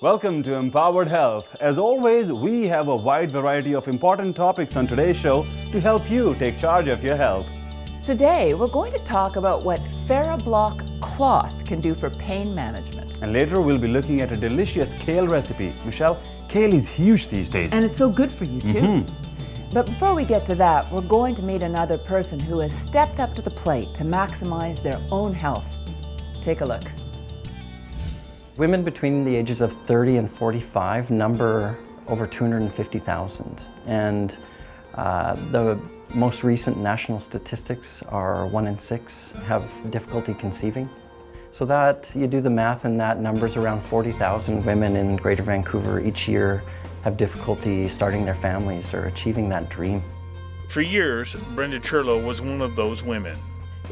Welcome to Empowered Health. As always, we have a wide variety of important topics on today's show to help you take charge of your health. Today, we're going to talk about what Ferroblock cloth can do for pain management. And later, we'll be looking at a delicious kale recipe. Michelle, kale is huge these days. And it's so good for you too. But before we get to that, we're going to meet another person who has stepped up to the plate to maximize their own health. Take a look. Women between the ages of 30 and 45 number over 250,000. And the most recent national statistics are 1 in 6 have difficulty conceiving. So that, you do the math, and that number's around 40,000 women in Greater Vancouver each year have difficulty starting their families or achieving that dream. For years, Brenda Churlo was one of those women.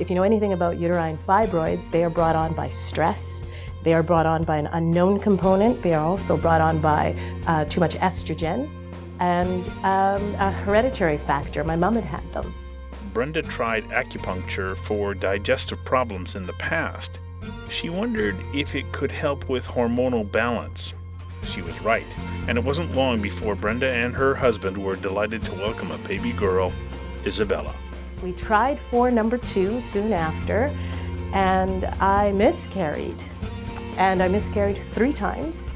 If you know anything about uterine fibroids, they are brought on by stress. They are brought on by an unknown component. They are also brought on by too much estrogen and a hereditary factor. My mom had them. Brenda tried acupuncture for digestive problems in the past. She wondered if it could help with hormonal balance. She was right, and it wasn't long before Brenda and her husband were delighted to welcome a baby girl, Isabella. We tried for number 2 soon after, and I miscarried. And I miscarried 3 times.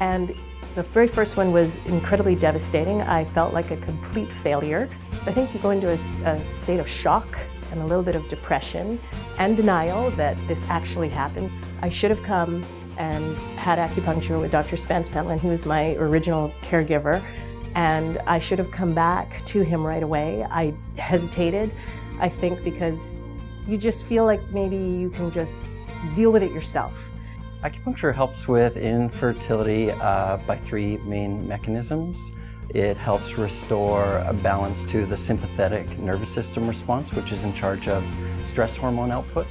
And the very first one was incredibly devastating. I felt like a complete failure. I think you go into a state of shock and a little bit of depression and denial that this actually happened. I should have come and had acupuncture with Dr. Spence Pentland, who was my original caregiver, and I should have come back to him right away. I hesitated, I think, because you just feel like maybe you can just deal with it yourself. Acupuncture helps with infertility by 3 main mechanisms. It helps restore a balance to the sympathetic nervous system response, which is in charge of stress hormone output.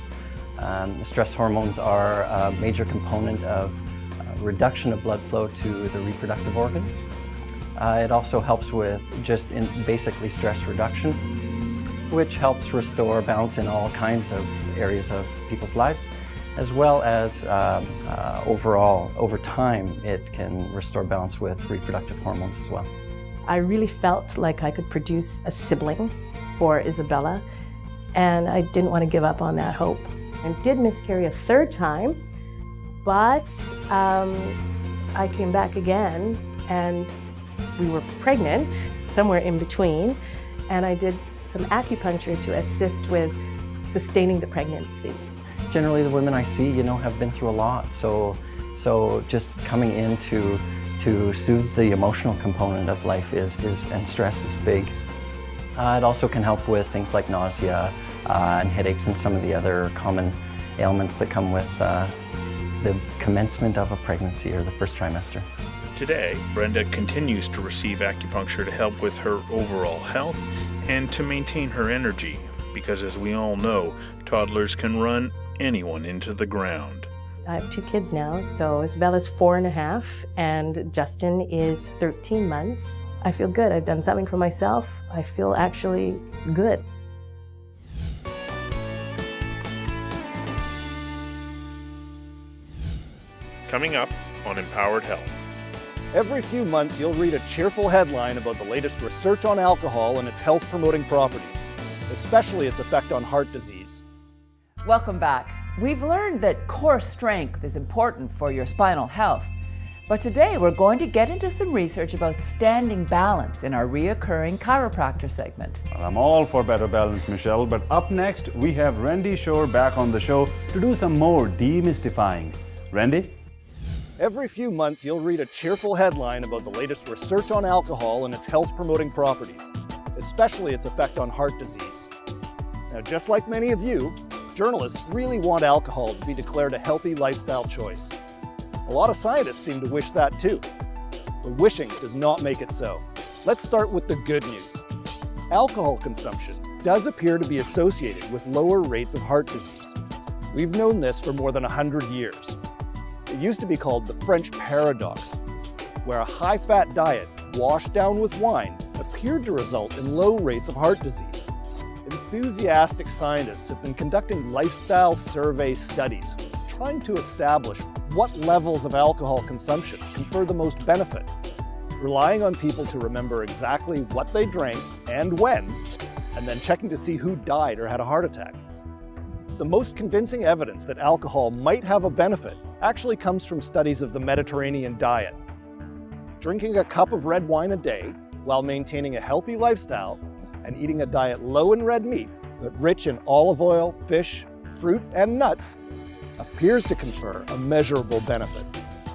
Stress hormones are a major component of reduction of blood flow to the reproductive organs. It also helps with just basically stress reduction, which helps restore balance in all kinds of areas of people's lives, as well as overall, over time, it can restore balance with reproductive hormones as well. I really felt like I could produce a sibling for Isabella, and I didn't want to give up on that hope. I did miscarry a 3rd time, but I came back again, and we were pregnant, somewhere in between, and I did some acupuncture to assist with sustaining the pregnancy. Generally, the women I see, have been through a lot, so just coming in to soothe the emotional component of life and stress is big. It also can help with things like nausea and headaches and some of the other common ailments that come with the commencement of a pregnancy or the first trimester. Today, Brenda continues to receive acupuncture to help with her overall health and to maintain her energy, because as we all know, toddlers can run anyone into the ground. I have 2 kids now, so Isabella's 4.5 and Justin is 13 months. I feel good. I've done something for myself. I feel actually good. Coming up on Empowered Health. Every few months, you'll read a cheerful headline about the latest research on alcohol and its health-promoting properties, especially its effect on heart disease. Welcome back. We've learned that core strength is important for your spinal health. But today we're going to get into some research about standing balance in our reoccurring chiropractor segment. Well, I'm all for better balance, Michelle, but up next we have Randy Shore back on the show to do some more demystifying. Randy? Every few months, you'll read a cheerful headline about the latest research on alcohol and its health-promoting properties, especially its effect on heart disease. Now, just like many of you, journalists really want alcohol to be declared a healthy lifestyle choice. A lot of scientists seem to wish that too, but wishing does not make it so. Let's start with the good news. Alcohol consumption does appear to be associated with lower rates of heart disease. We've known this for more than 100 years. It used to be called the French paradox, where a high-fat diet washed down with wine appeared to result in low rates of heart disease. Enthusiastic scientists have been conducting lifestyle survey studies, trying to establish what levels of alcohol consumption confer the most benefit, relying on people to remember exactly what they drank and when, and then checking to see who died or had a heart attack. The most convincing evidence that alcohol might have a benefit actually comes from studies of the Mediterranean diet. Drinking a cup of red wine a day while maintaining a healthy lifestyle and eating a diet low in red meat but rich in olive oil, fish, fruit, and nuts appears to confer a measurable benefit.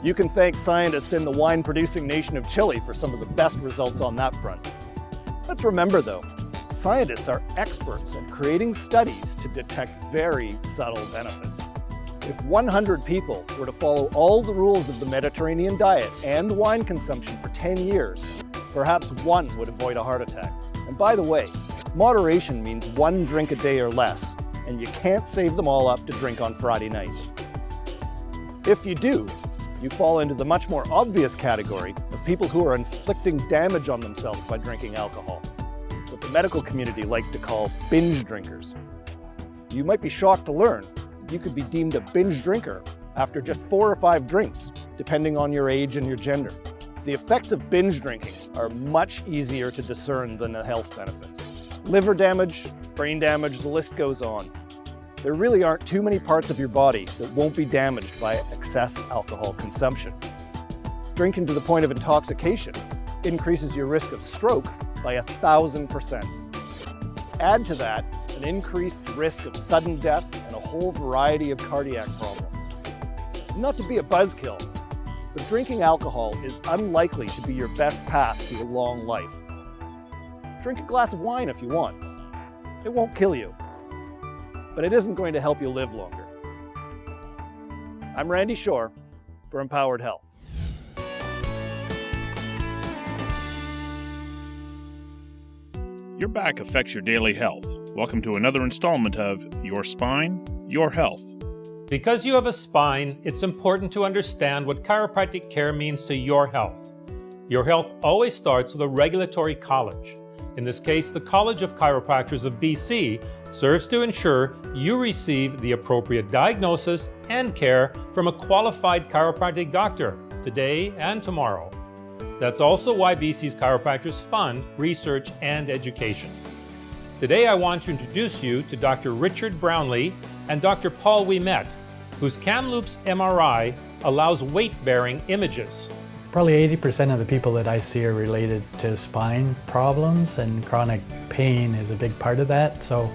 You can thank scientists in the wine-producing nation of Chile for some of the best results on that front. Let's remember though, scientists are experts at creating studies to detect very subtle benefits. If 100 people were to follow all the rules of the Mediterranean diet and wine consumption for 10 years, perhaps one would avoid a heart attack. And by the way, moderation means 1 drink a day or less, and you can't save them all up to drink on Friday night. If you do, you fall into the much more obvious category of people who are inflicting damage on themselves by drinking alcohol, what the medical community likes to call binge drinkers. You might be shocked to learn you could be deemed a binge drinker after just 4 or 5 drinks, depending on your age and your gender. The effects of binge drinking are much easier to discern than the health benefits. Liver damage, brain damage, the list goes on. There really aren't too many parts of your body that won't be damaged by excess alcohol consumption. Drinking to the point of intoxication increases your risk of stroke by 1,000%. Add to that an increased risk of sudden death and a whole variety of cardiac problems. Not to be a buzzkill, but drinking alcohol is unlikely to be your best path to a long life. Drink a glass of wine if you want. It won't kill you, but it isn't going to help you live longer. I'm Randy Shore for Empowered Health. Your back affects your daily health. Welcome to another installment of Your Spine, Your Health. Because you have a spine, it's important to understand what chiropractic care means to your health. Your health always starts with a regulatory college. In this case, the College of Chiropractors of BC serves to ensure you receive the appropriate diagnosis and care from a qualified chiropractic doctor today and tomorrow. That's also why BC's chiropractors fund research and education. Today I want to introduce you to Dr. Richard Brownlee and Dr. Paul Ouimet, whose Kamloops MRI allows weight-bearing images. Probably 80% of the people that I see are related to spine problems, and chronic pain is a big part of that. So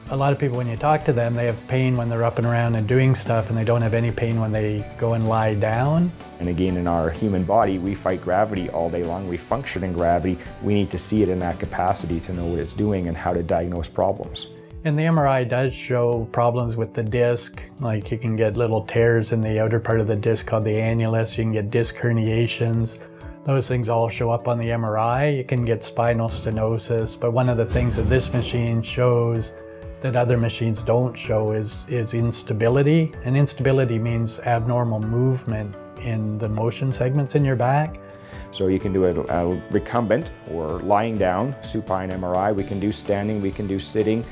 a lot of people, when you talk to them, they have pain when they're up and around and doing stuff, and they don't have any pain when they go and lie down. And again, in our human body, we fight gravity all day long. We function in gravity. We need to see it in that capacity to know what it's doing and how to diagnose problems. And the MRI does show problems with the disc, like you can get little tears in the outer part of the disc called the annulus, you can get disc herniations. Those things all show up on the MRI. You can get spinal stenosis, but one of the things that this machine shows that other machines don't show is instability. And instability means abnormal movement in the motion segments in your back. So you can do a recumbent or lying down supine MRI. We can do standing, we can do sitting,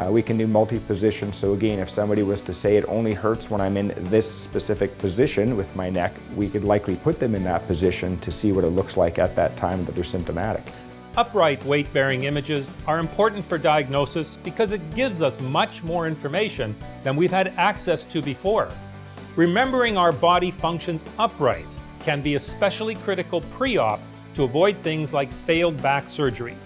we can do multi-position. So again, if somebody was to say it only hurts when I'm in this specific position with my neck, we could likely put them in that position to see what it looks like at that time that they're symptomatic. Upright weight-bearing images are important for diagnosis because it gives us much more information than we've had access to before. Remembering our body functions upright can be especially critical pre-op to avoid things like failed back surgery.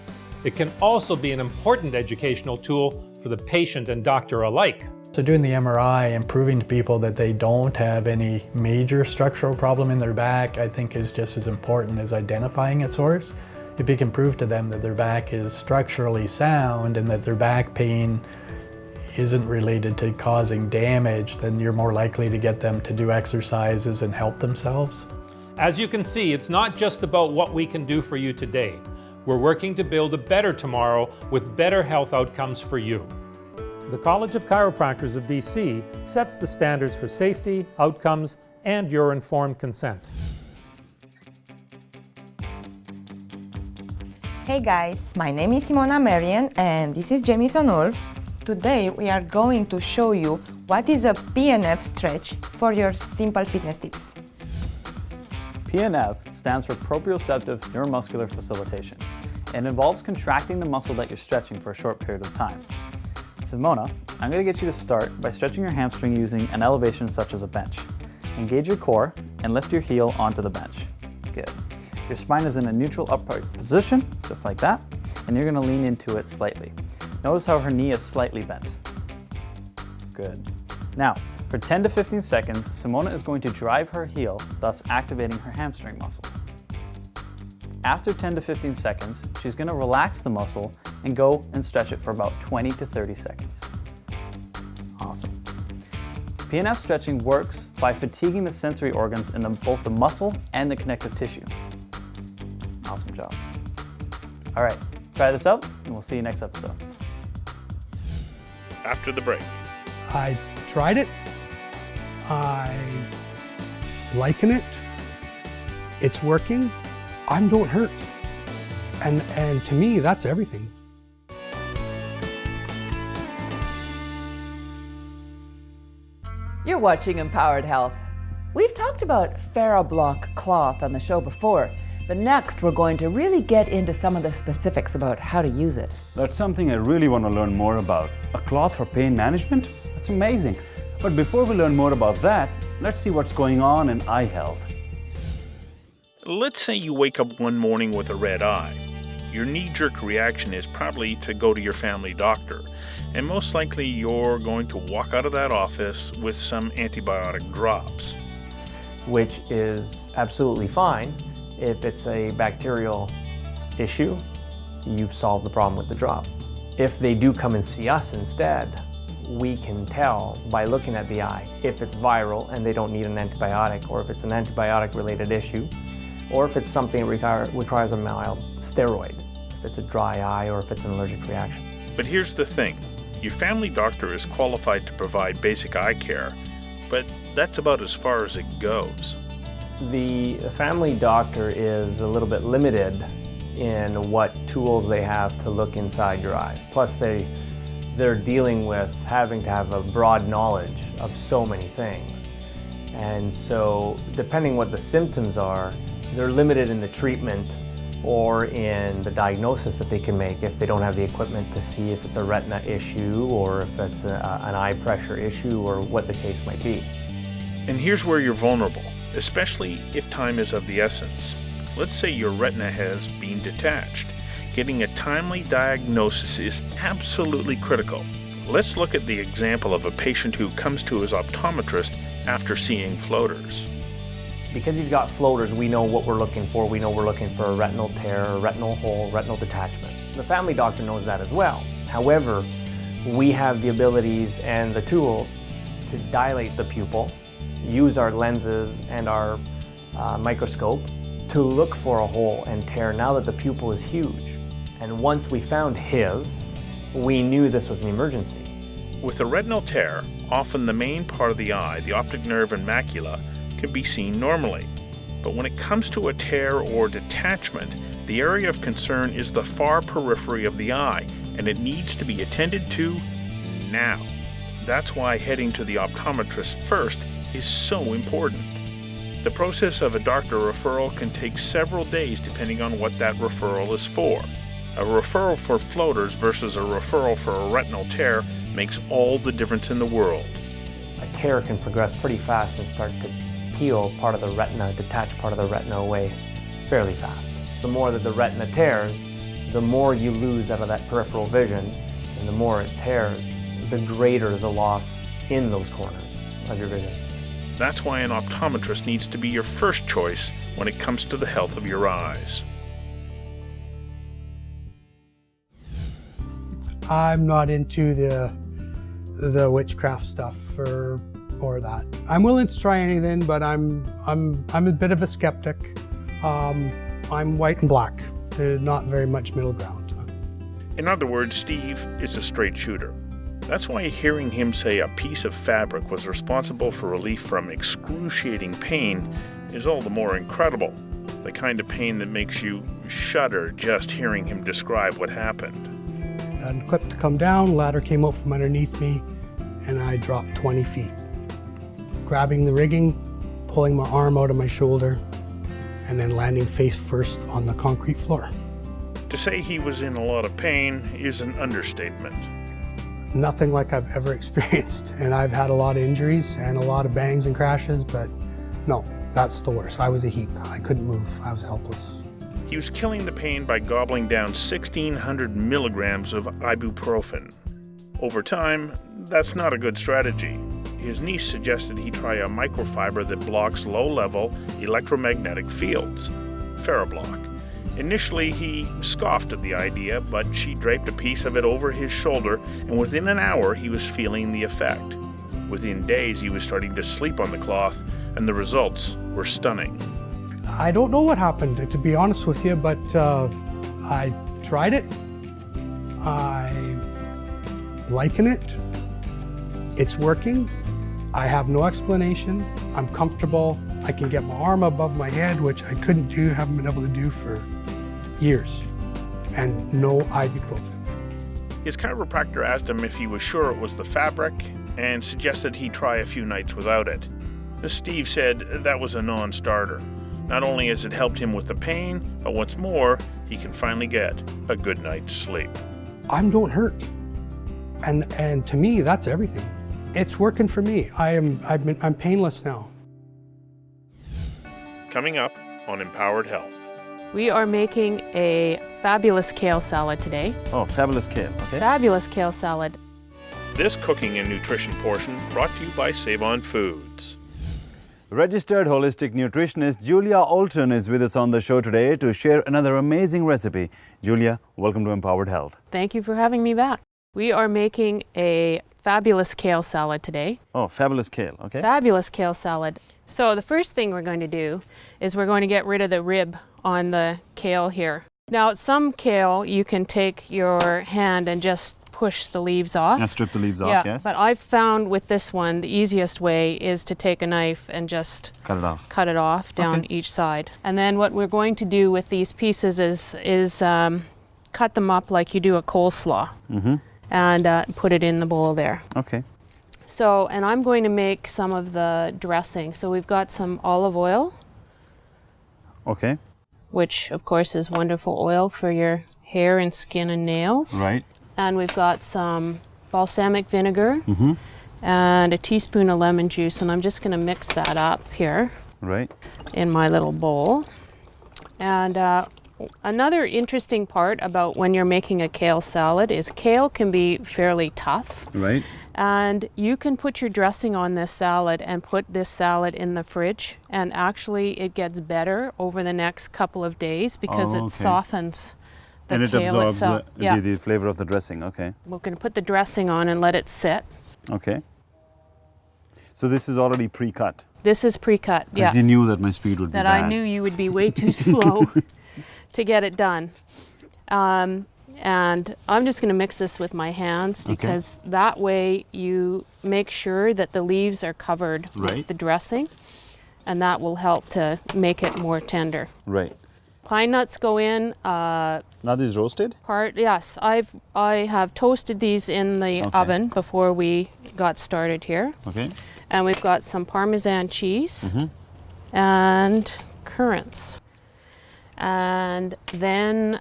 It can also be an important educational tool for the patient and doctor alike. So doing the MRI and proving to people that they don't have any major structural problem in their back, I think is just as important as identifying a source. If you can prove to them that their back is structurally sound and that their back pain isn't related to causing damage, then you're more likely to get them to do exercises and help themselves. As you can see, it's not just about what we can do for you today. We're working to build a better tomorrow with better health outcomes for you. The College of Chiropractors of BC sets the standards for safety, outcomes, and your informed consent. Hey guys, my name is Simona Marian and this is Jamie Sonulf. Today we are going to show you What is a PNF stretch for your simple fitness tips? PNF stands for proprioceptive neuromuscular facilitation and involves contracting the muscle that you're stretching for a short period of time. Simona, I'm going to get you to start by stretching your hamstring using an elevation such as a bench. Engage your core and lift your heel onto the bench. Good. Your spine is in a neutral upright position, just like that, and you're going to lean into it slightly. Notice how her knee is slightly bent. Good. Now, for 10 to 15 seconds, Simona is going to drive her heel, thus activating her hamstring muscle. After 10 to 15 seconds, she's going to relax the muscle and go and stretch it for about 20 to 30 seconds. Awesome. PNF stretching works by fatiguing the sensory organs in both the muscle and the connective tissue. Awesome job. All right, try this out and we'll see you next episode. After the break. I tried it. I liking it. It's working. I don't hurt. And to me, that's everything. You're watching Empowered Health. We've talked about Ferroblock cloth on the show before, but next we're going to really get into some of the specifics about how to use it. That's something I really want to learn more about. A cloth for pain management? That's amazing. But before we learn more about that, let's see what's going on in eye health. Let's say you wake up one morning with a red eye. Your knee-jerk reaction is probably to go to your family doctor, and most likely you're going to walk out of that office with some antibiotic drops. Which is absolutely fine. If it's a bacterial issue, you've solved the problem with the drop. If they do come and see us instead, we can tell by looking at the eye if it's viral and they don't need an antibiotic, or if it's an antibiotic-related issue, or if it's something that requires a mild steroid, if it's a dry eye or if it's an allergic reaction. But here's the thing. Your family doctor is qualified to provide basic eye care, but that's about as far as it goes. The family doctor is a little bit limited in what tools they have to look inside your eyes. Plus they're dealing with having to have a broad knowledge of so many things. And so depending what the symptoms are, they're limited in the treatment or in the diagnosis that they can make if they don't have the equipment to see if it's a retina issue or if it's an eye pressure issue or what the case might be. And here's where you're vulnerable, especially if time is of the essence. Let's say your retina has been detached. Getting a timely diagnosis is absolutely critical. Let's look at the example of a patient who comes to his optometrist after seeing floaters. Because he's got floaters, we know what we're looking for. We know we're looking for a retinal tear, a retinal hole, retinal detachment. The family doctor knows that as well. However, we have the abilities and the tools to dilate the pupil, use our lenses and our microscope to look for a hole and tear now that the pupil is huge. And once we found his, we knew this was an emergency. With a retinal tear, often the main part of the eye, the optic nerve and macula, can be seen normally. But when it comes to a tear or detachment, the area of concern is the far periphery of the eye, and it needs to be attended to now. That's why heading to the optometrist first is so important. The process of a doctor referral can take several days depending on what that referral is for. A referral for floaters versus a referral for a retinal tear makes all the difference in the world. A tear can progress pretty fast and start to peel part of the retina, detach part of the retina away fairly fast. The more that the retina tears, the more you lose out of that peripheral vision, and the more it tears, the greater the loss in those corners of your vision. That's why an optometrist needs to be your first choice when it comes to the health of your eyes. I'm not into the witchcraft stuff or that. I'm willing to try anything, but I'm a bit of a skeptic. I'm white and black. There's not very much middle ground. In other words, Steve is a straight shooter. That's why hearing him say a piece of fabric was responsible for relief from excruciating pain is all the more incredible. The kind of pain that makes you shudder just hearing him describe what happened. I unclipped to come down, ladder came up from underneath me, and I dropped 20 feet. Grabbing the rigging, pulling my arm out of my shoulder, and then landing face first on the concrete floor. To say he was in a lot of pain is an understatement. Nothing like I've ever experienced, and I've had a lot of injuries and a lot of bangs and crashes, but no, that's the worst. I was a heap. I couldn't move. I was helpless. He was killing the pain by gobbling down 1,600 milligrams of ibuprofen. Over time, that's not a good strategy. His niece suggested he try a microfiber that blocks low-level electromagnetic fields, Ferroblock. Initially, he scoffed at the idea, but she draped a piece of it over his shoulder, and within an hour, he was feeling the effect. Within days, he was starting to sleep on the cloth, and the results were stunning. I don't know what happened, to be honest with you, but I tried it. I'm liking it. It's working. I have no explanation. I'm comfortable. I can get my arm above my head, which I couldn't do, haven't been able to do for years, and no ibuprofen. His chiropractor asked him if he was sure it was the fabric and suggested he try a few nights without it. Steve said that was a non-starter. Not only has it helped him with the pain, but what's more, he can finally get a good night's sleep. I don't hurt, and to me, that's everything. It's working for me. I'm painless now. Coming up on Empowered Health. We are making a fabulous kale salad today. Oh, fabulous kale, okay. Fabulous kale salad. This cooking and nutrition portion brought to you by Save On Foods. Registered holistic nutritionist Julia Alton is with us on the show today to share another amazing recipe. Julia, welcome to Empowered Health. Thank you for having me back. We are making a fabulous kale salad today. Oh, fabulous kale, okay. Fabulous kale salad. So the first thing we're going to do is we're going to get rid of the rib on the kale here. Now, some kale you can take your hand and just push the leaves off. Yeah, strip the leaves off, yeah, yes. But I've found with this one, the easiest way is to take a knife and just cut it off down each side. And then what we're going to do with these pieces is cut them up like you do a coleslaw. And put it in the bowl there. Okay. So, and I'm going to make some of the dressing. So we've got some olive oil. Okay. Which of course is wonderful oil for your hair and skin and nails. Right. And we've got some balsamic vinegar and a teaspoon of lemon juice, and I'm just going to mix that up here. Right. In my little bowl. And another interesting part about when you're making a kale salad is kale can be fairly tough. Right. And you can put your dressing on this salad and put this salad in the fridge, and actually it gets better over the next couple of days because it softens the and it kale absorbs itself. the flavor of the dressing, okay. We're going to put the dressing on and let it sit. Okay. So this is already pre-cut? This is pre-cut, yeah. Because you knew that my speed would be bad. That I knew you would be way too slow to get it done. And I'm just going to mix this with my hands because that way you make sure that the leaves are covered with the dressing, and that will help to make it more tender. Right. Pine nuts go in. Now these roasted? Yes, I have toasted these in the oven before we got started here. Okay. And we've got some Parmesan cheese and currants. And then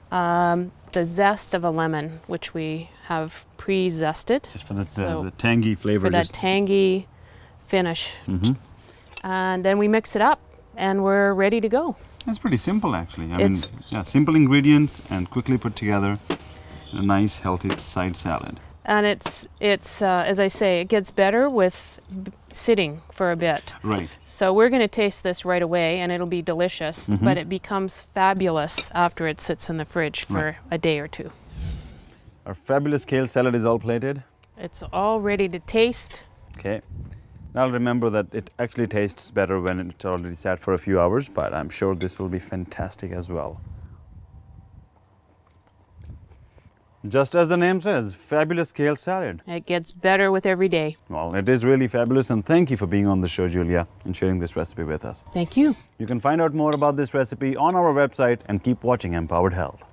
the zest of a lemon, which we have pre-zested. Just for the tangy flavor. For that tangy finish. And then we mix it up and we're ready to go. It's pretty simple actually. I mean, yeah, simple ingredients and quickly put together a nice healthy side salad. And it's as I say, it gets better with sitting for a bit. Right. So we're going to taste this right away, and it'll be delicious, but it becomes fabulous after it sits in the fridge for a day or two. Our fabulous kale salad is all plated. It's all ready to taste. Okay. Now remember that it actually tastes better when it's already sat for a few hours, but I'm sure this will be fantastic as well. Just as the name says, fabulous kale salad. It gets better with every day. Well, it is really fabulous, and thank you for being on the show, Julia, and sharing this recipe with us. Thank you. You can find out more about this recipe on our website and keep watching Empowered Health.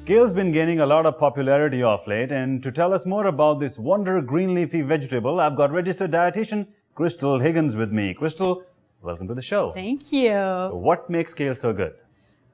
Kale's been gaining a lot of popularity of late, and to tell us more about this wonder green leafy vegetable, I've got registered dietitian Crystal Higgins with me. Crystal, welcome to the show. Thank you. So what makes kale so good?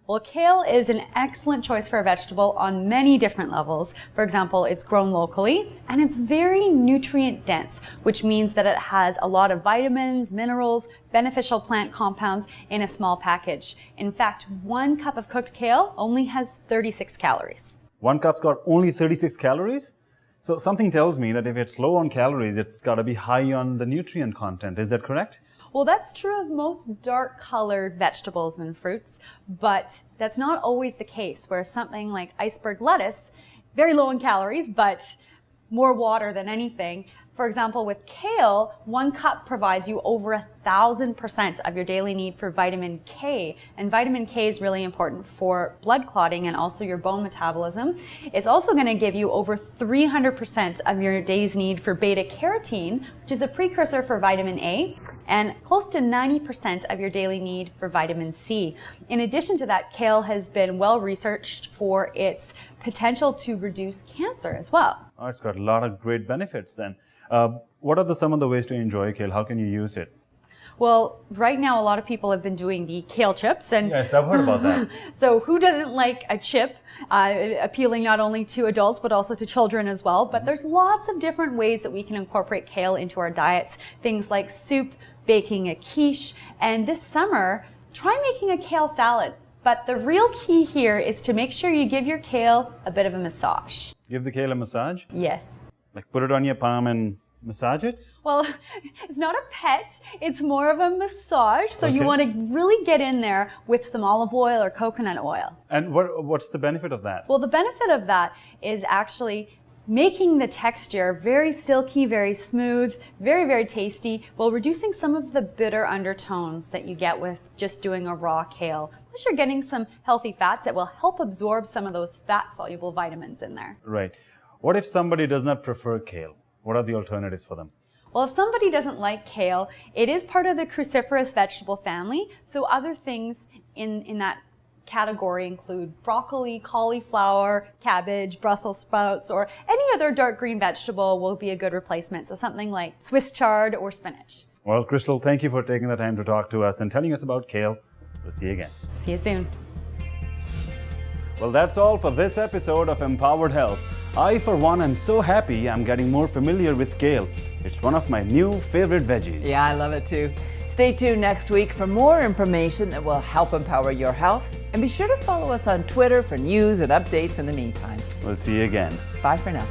Well, kale is an excellent choice for a vegetable on many different levels. For example, it's grown locally and it's very nutrient dense, which means that it has a lot of vitamins, minerals, beneficial plant compounds in a small package. In fact, 1 cup of cooked kale only has 36 calories. 1 cup's got only 36 calories? So something tells me that if it's low on calories, it's got to be high on the nutrient content. Is that correct? Well, that's true of most dark-colored vegetables and fruits, but that's not always the case, where something like iceberg lettuce, very low in calories, but more water than anything. For example, with kale, 1 cup provides you over 1,000% of your daily need for vitamin K. And vitamin K is really important for blood clotting and also your bone metabolism. It's also going to give you over 300% of your day's need for beta carotene, which is a precursor for vitamin A, and close to 90% of your daily need for vitamin C. In addition to that, kale has been well researched for its potential to reduce cancer as well. Oh, it's got a lot of great benefits then. What are some of the ways to enjoy kale? How can you use it? Well, right now a lot of people have been doing the kale chips. And yes, I've heard about that. So who doesn't like a chip? Appealing not only to adults but also to children as well. But there's lots of different ways that we can incorporate kale into our diets. Things like soup, baking a quiche, and this summer, try making a kale salad. But the real key here is to make sure you give your kale a bit of a massage. Give the kale a massage? Yes. Like put it on your palm and massage it? Well, it's not a pet, it's more of a massage. So you want to really get in there with some olive oil or coconut oil. And what's the benefit of that? Well, the benefit of that is actually making the texture very silky, very smooth, very, very tasty, while reducing some of the bitter undertones that you get with just doing a raw kale. Plus you're getting some healthy fats that will help absorb some of those fat-soluble vitamins in there. Right. What if somebody does not prefer kale? What are the alternatives for them? Well, if somebody doesn't like kale, it is part of the cruciferous vegetable family, so other things in that category include broccoli, cauliflower, cabbage, Brussels sprouts, or any other dark green vegetable will be a good replacement. So something like Swiss chard or spinach. Well, Crystal, thank you for taking the time to talk to us and telling us about kale. We'll see you again. See you soon. Well, that's all for this episode of Empowered Health. I, for one, am so happy I'm getting more familiar with kale. It's one of my new favorite veggies. Yeah, I love it too. Stay tuned next week for more information that will help empower your health. And be sure to follow us on Twitter for news and updates in the meantime. We'll see you again. Bye for now.